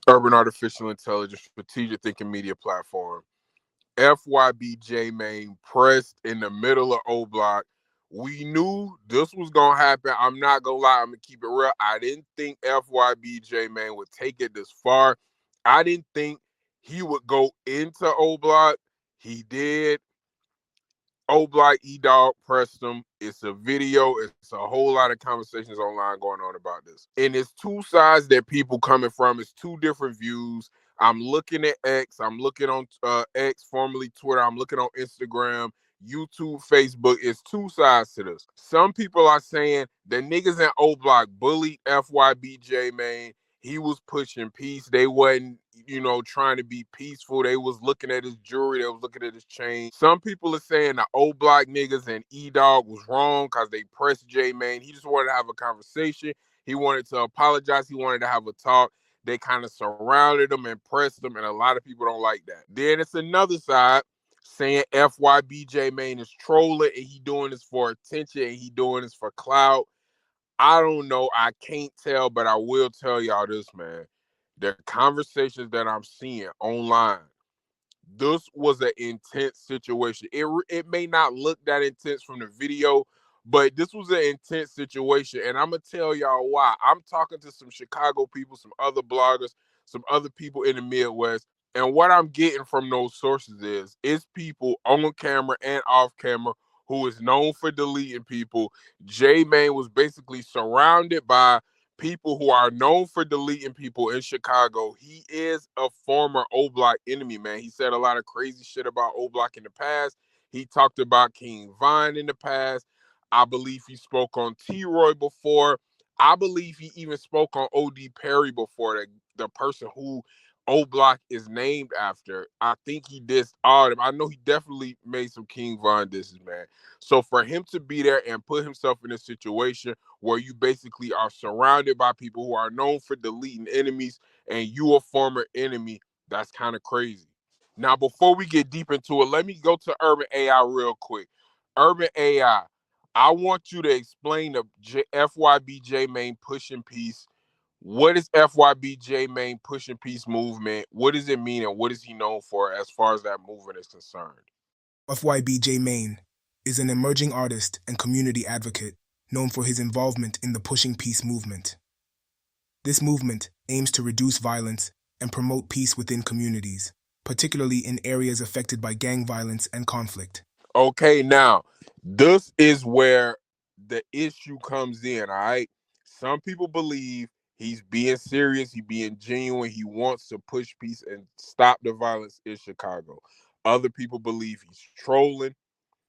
Urban Artificial Intelligence Strategic Thinking Media Platform. Fyb Jmane pressed in the middle of O Block. We knew this was going to happen. I'm not going to lie. I'm going to keep it real. I didn't think Fyb Jmane would take it this far. I didn't think he would go into O Block. He did. O Block, Edogg pressed him. It's a video. It's a whole lot of conversations online going on about this. And it's two sides that people coming from. It's two different views. I'm looking at X. I'm looking on X, formerly Twitter. I'm looking on Instagram, YouTube, Facebook. It's two sides to this. Some people are saying the niggas in O Block bullied Fyb Jmane. He was pushing peace. They wasn't, trying to be peaceful. They was looking at his jewelry. They was looking at his chain. Some people are saying the O Block niggas and Edogg was wrong because they pressed Jmane. He just wanted to have a conversation. He wanted to apologize. He wanted to have a talk. They kind of surrounded him and pressed him, and a lot of people don't like that. Then it's another side saying Fyb Jmane is trolling and he doing this for attention and he doing this for clout. I don't know. I can't tell, but I will tell y'all this, man. The conversations that I'm seeing online, this was an intense situation. It may not look that intense from the video, but this was an intense situation. And I'm going to tell y'all why. I'm talking to some Chicago people, some other bloggers, some other people in the Midwest. And what I'm getting from those sources is it's people on camera and off camera who is known for deleting people. Jmane was basically surrounded by people who are known for deleting people in Chicago. He is a former O Block enemy, man. He said a lot of crazy shit about O Block in the past. He talked about King Vine in the past. I believe he spoke on T-Roy before. I believe he even spoke on O.D. Perry before, the person who O Block is named after. I think he dissed all of them. I know he definitely made some King Von disses, man. So for him to be there and put himself in a situation where you basically are surrounded by people who are known for deleting enemies and you a former enemy, that's kind of crazy. Now, before we get deep into it, let me go to Urban AI real quick. Urban AI, I want you to explain the Fyb Jmane pushing peace. What is Fyb Jmane pushing peace movement? What does it mean, and what is he known for as far as that movement is concerned? Fyb Jmane is an emerging artist and community advocate known for his involvement in the Pushing Peace movement. This movement aims to reduce violence and promote peace within communities, particularly in areas affected by gang violence and conflict. Okay, now, this is where the issue comes in, all right? Some people believe he's being serious, he's being genuine, he wants to push peace and stop the violence in Chicago. Other people believe he's trolling,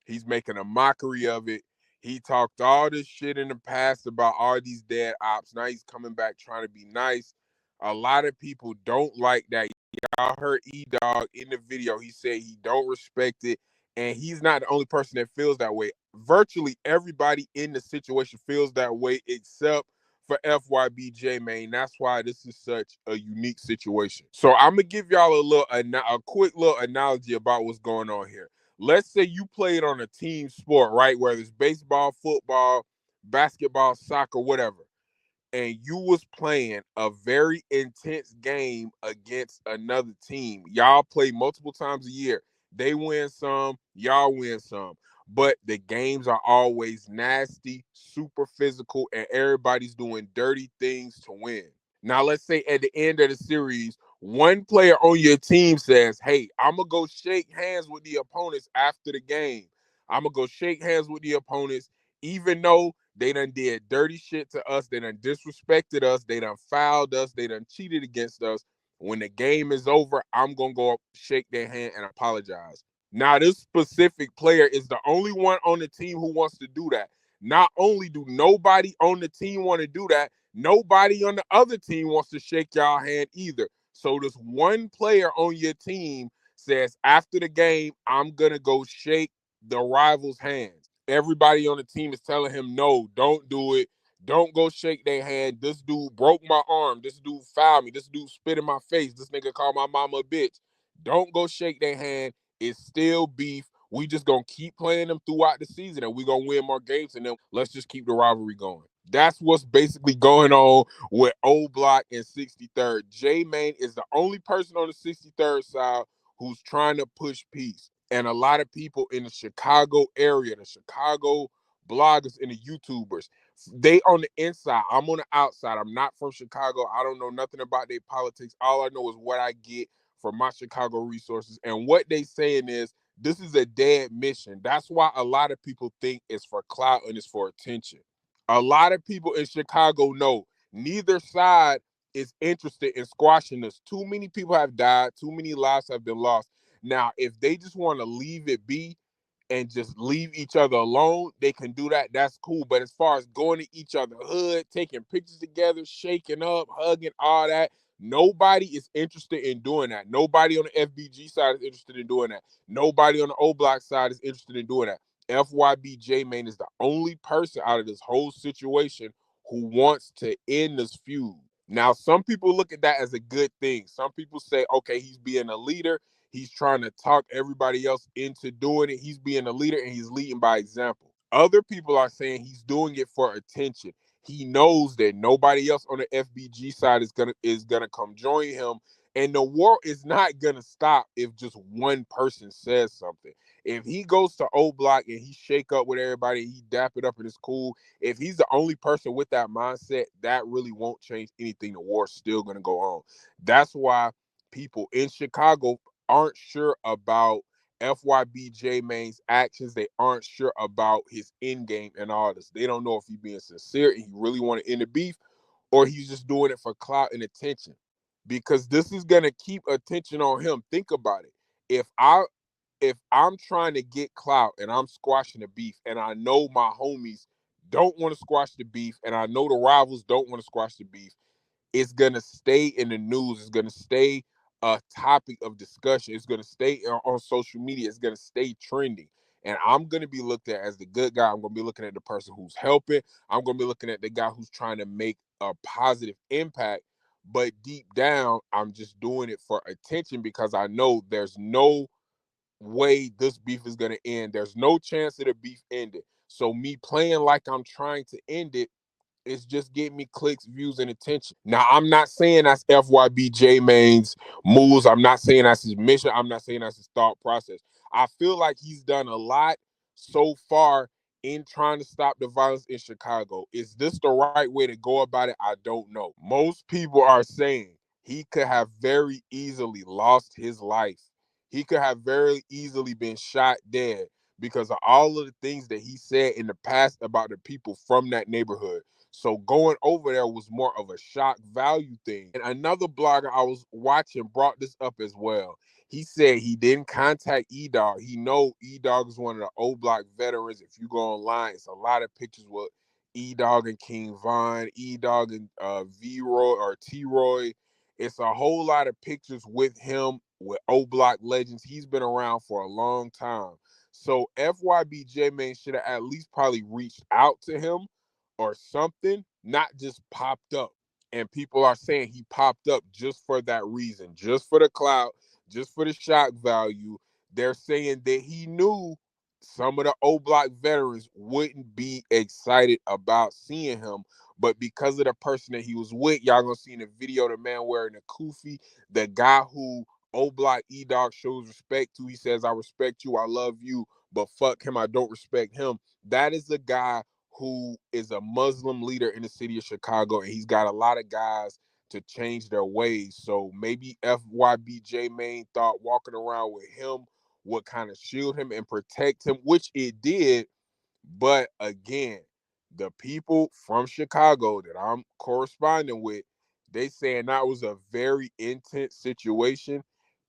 he's making a mockery of it. He talked all this shit in the past about all these dead ops. Now he's coming back trying to be nice. A lot of people don't like that. Y'all heard Edogg in the video. He said he don't respect it. And he's not the only person that feels that way. Virtually everybody in the situation feels that way except for Fyb Jmane. That's why this is such a unique situation. So I'm going to give y'all a quick little analogy about what's going on here. Let's say you played on a team sport, right? Whether it's baseball, football, basketball, soccer, whatever. And you was playing a very intense game against another team. Y'all play multiple times a year. They win some, y'all win some. But the games are always nasty, super physical, and everybody's doing dirty things to win. Now, let's say at the end of the series, one player on your team says, hey, I'm going to go shake hands with the opponents after the game. I'm going to go shake hands with the opponents, even though they done did dirty shit to us. They done disrespected us. They done fouled us. They done cheated against us. When the game is over, I'm going to go up, shake their hand, and apologize. Now, this specific player is the only one on the team who wants to do that. Not only do nobody on the team want to do that, nobody on the other team wants to shake y'all hand either. So this one player on your team says, after the game, I'm going to go shake the rival's hands. Everybody on the team is telling him, no, don't do it. Don't go shake their hand. This dude broke my arm. This dude fouled me. This dude spit in my face. This nigga called my mama a bitch. Don't go shake their hand. It's still beef. We just gonna keep playing them throughout the season, and we gonna win more games. And then let's just keep the rivalry going. That's what's basically going on with O Block and 63rd. Jmane is the only person on the 63rd side who's trying to push peace. And a lot of people in the Chicago area, the Chicago bloggers and the YouTubers, they on the inside. I'm on the outside. I'm not from Chicago. I don't know nothing about their politics. All I know is what I get from my Chicago resources. And what they saying is this is a dead mission. That's why a lot of people think it's for clout and it's for attention. A lot of people in Chicago know neither side is interested in squashing this. Too many people have died. Too many lives have been lost. Now, if they just want to leave it be and just leave each other alone, they can do that. That's cool. But as far as going to each other's hood, taking pictures together, shaking up, hugging, all that, nobody is interested in doing that. Nobody on the FBG side is interested in doing that. Nobody on the O Block side is interested in doing that. Fyb Jmane is the only person out of this whole situation who wants to end this feud. Now, some people look at that as a good thing. Some people say, okay, he's being a leader. He's trying to talk everybody else into doing it. He's being a leader and he's leading by example. Other people are saying he's doing it for attention. He knows that nobody else on the FBG side is gonna come join him, and the war is not gonna stop if just one person says something. If he goes to O Block and he shake up with everybody, he dap it up and it's cool. If he's the only person with that mindset, that really won't change anything. The war's still gonna go on. That's why people in Chicago aren't sure about Fyb Jmane's actions. They aren't sure about his end game and all this. They don't know if he's being sincere and he really want to end the beef, or he's just doing it for clout and attention. Because this is gonna keep attention on him. Think about it. If I if I'm trying to get clout and I'm squashing the beef, and I know my homies don't want to squash the beef, and I know the rivals don't want to squash the beef, it's gonna stay in the news. It's gonna stay a topic of discussion. It's gonna stay on social media. It's gonna stay trending. And I'm gonna be looked at as the good guy. I'm gonna be looking at the person who's helping. I'm gonna be looking at the guy who's trying to make a positive impact. But deep down, I'm just doing it for attention because I know there's no way this beef is gonna end. There's no chance of the beef ending. So me playing like I'm trying to end it, it's just getting me clicks, views, and attention. Now, I'm not saying that's Fyb Jmane's moves. I'm not saying that's his mission. I'm not saying that's his thought process. I feel like he's done a lot so far in trying to stop the violence in Chicago. Is this the right way to go about it? I don't know. Most people are saying he could have very easily lost his life. He could have very easily been shot dead because of all of the things that he said in the past about the people from that neighborhood. So going over there was more of a shock value thing. And another blogger I was watching brought this up as well. He said he didn't contact Edogg. He know Edogg is one of the O Block veterans. If you go online, it's a lot of pictures with Edogg and King Von, Edogg and V-Roy or T-Roy. It's a whole lot of pictures with him, with O Block legends. He's been around for a long time. So Fyb Jmane should have at least probably reached out to him or something, not just popped up. And people are saying he popped up just for that reason, just for the clout, just for the shock value. They're saying that he knew some of the O Block veterans wouldn't be excited about seeing him, but because of the person that he was with, y'all gonna see in the video the man wearing a kufi, the guy who O Block Edogg shows respect to. He says, "I respect you, I love you, but fuck him, I don't respect him." That is the guy who is a Muslim leader in the city of Chicago, and he's got a lot of guys to change their ways. So maybe Fyb Jmane thought walking around with him would kind of shield him and protect him, which it did. But again, the people from Chicago that I'm corresponding with, they saying that was a very intense situation,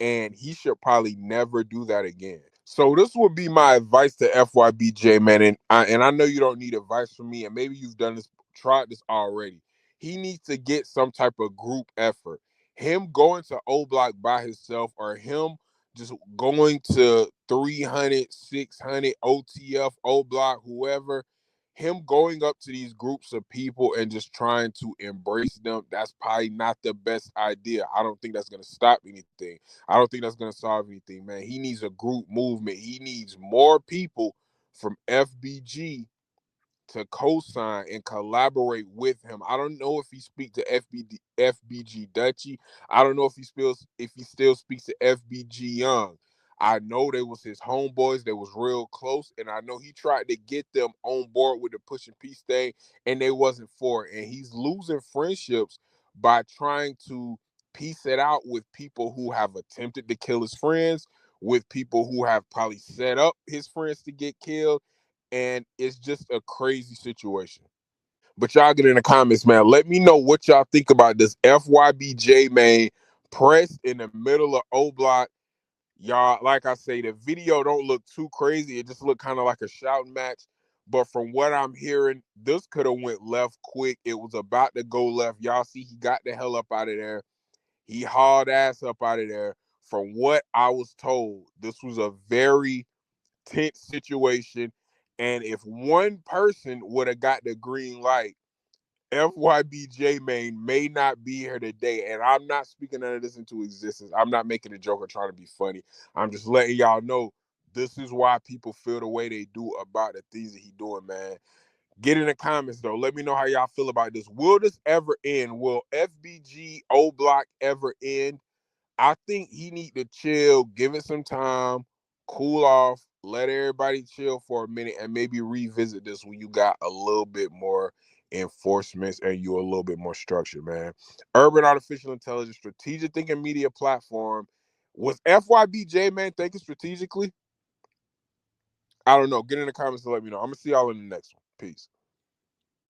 and he should probably never do that again. So this would be my advice to Fyb Jmane, and I know you don't need advice from me, and maybe you've done this, tried this already. He needs to get some type of group effort. Him going to O Block by himself, or him just going to 300, 600, OTF, O Block, whoever, him going up to these groups of people and just trying to embrace them, that's probably not the best idea. I don't think that's going to stop anything. I don't think that's going to solve anything, man. He needs a group movement. He needs more people from FBG to co-sign and collaborate with him. I don't know if he speaks to FBG Dutchy. I don't know if he still speaks to FBG Young. I know they was his homeboys. They was real close, and I know he tried to get them on board with the pushing peace thing, and they wasn't for it. And he's losing friendships by trying to piece it out with people who have attempted to kill his friends, with people who have probably set up his friends to get killed, and it's just a crazy situation. But y'all get in the comments, man. Let me know what y'all think about this FYB Jmane press in the middle of O Block. Y'all, like I say, the video don't look too crazy. It just looked kind of like a shouting match. But from what I'm hearing, this could have went left quick. It was about to go left. Y'all see, he got the hell up out of there. He hauled ass up out of there. From what I was told, this was a very tense situation. And if one person would have got the green light, FYB Jmane may not be here today. And I'm not speaking none of this into existence. I'm not making a joke or trying to be funny. I'm just letting y'all know this is why people feel the way they do about the things that he doing, man. Get in the comments though. Let me know how y'all feel about this. Will this ever end? Will FBG O Block ever end? I think he need to chill, give it some time, cool off, let everybody chill for a minute, and maybe revisit this when you got a little bit more enforcements and you a little bit more structure, man. Urban Artificial Intelligence, strategic thinking media platform. Was FYB Jmane thinking strategically? I don't know. Get in the comments to let me know. I'm gonna see y'all in the next one. Peace.